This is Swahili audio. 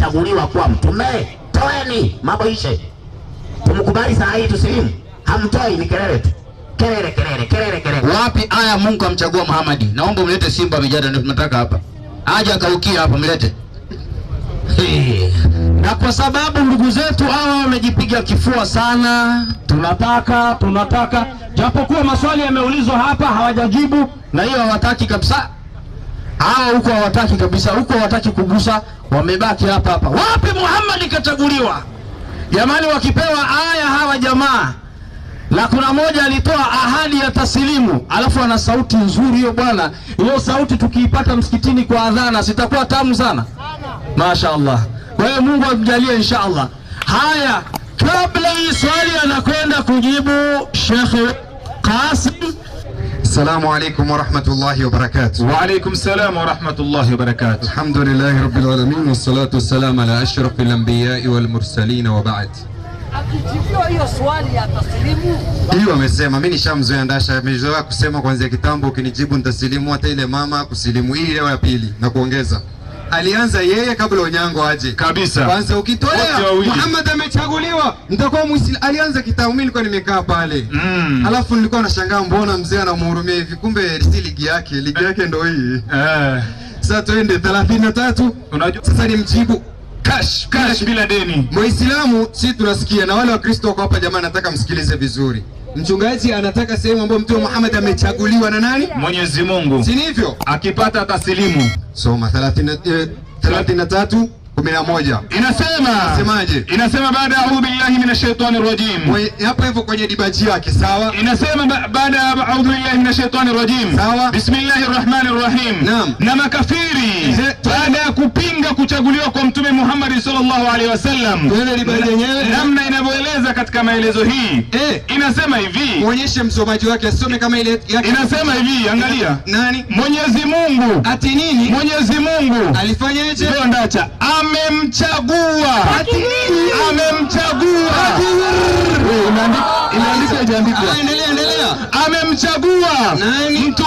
kachaguliwa kuwa mtume? Toeni mambo ishe. Tumkubali saa hii tusilimu. Hamtoi, ni kelele tu. Kelele. Wapi aya Mungu amchagua Muhammad? Naomba mlete Simba Mijadala, ndio tunataka hapa. Aje akaukia hapa, mlete. Na kwa sababu ndugu zetu hawa wamejipiga kifua sana, tunataka japokuwa maswali yameulizwa hapa hawajajibu, na hiyo hawataki kabisa. Hao huko hawataki kabisa, huko hawataki kugusa, wamebaki hapa. Wapi Muhammad kachaguliwa? Jamani, wakipewa aya hawa jamaa. Na kuna moja alitoa ahadi ya taslimu, alafu ana sauti nzuri hiyo bwana. Hiyo sauti tukiipata msikitini kwa adhana sitakuwa tamu sana. Mashaallah. Kwa hiyo Mungu akujalie inshallah. Haya, kabla hii swali anakwenda kujibu Sheikh Qasim. Assalamu alaykum wa rahmatullahi wa barakatuh. Wa alaykum salam wa rahmatullahi wa barakatuh. Alhamdulillahi rabbil alamin wassalatu wassalamu ala ashrafil anbiya'i wal mursalin wa ba'd. Akijibiwa hiyo swali ya taslimu, hiyo amesema, mimi nishamzoea Ndasha, amezoea kusema kuanzia kitambo, ukinijibu nitaslimu, hata ile mama kusilimu. Hii leo ya pili na kuongeza, alianza yeye kabla Onyango aje kabisa. Kwanza ukitolea Muhammad amechaguliwa nitakuwa Muislamu, alianza kitambo. Mimi nilikuwa nimekaa pale alafu nilikuwa nashangaa mbona mzee anamhurumia hivi, kumbe si ligi yake ndio hii. Sasa twende 33. Unajua sasa ni mjibu cash bila deni. Muislamu si tunasikia, na wale wa Kristo wako hapa jamani, nataka msikilize vizuri. Mchungaji anataka sehemu ambayo Mtume Muhammad amechaguliwa na nani? Mwenyezi Mungu. Si hivyo? Akipata taslimu. Soma 33:11. Inasemaje? Inasema baada a'udhu billahi minash shaitani rajim. Hapo hivyo kwenye dibaji yake, sawa? Inasema baada a'udhu billahi minash shaitani rajim. Sawa? Bismillahir rahmanir rahim. Naam. Na makafiri baada ya kupinga kuchaguliwa kwa Mtume Muhammad sallallahu alaihi wasallam. Twende dibaji yenyewe. Namna inavyoeleza katika maelezo hii. Inasema hivi. Muonyeshe msomaji wake asome kama ile yake. Inasema hivi, angalia. Nani? Mwenyezi Mungu. Ati nini? Mwenyezi Mungu alifanyaje? Ndio Ndacha. Amemchagua. Ati nini? Amemchagua. Imeandikwa. Endelea. Amemchagua nani? Mtume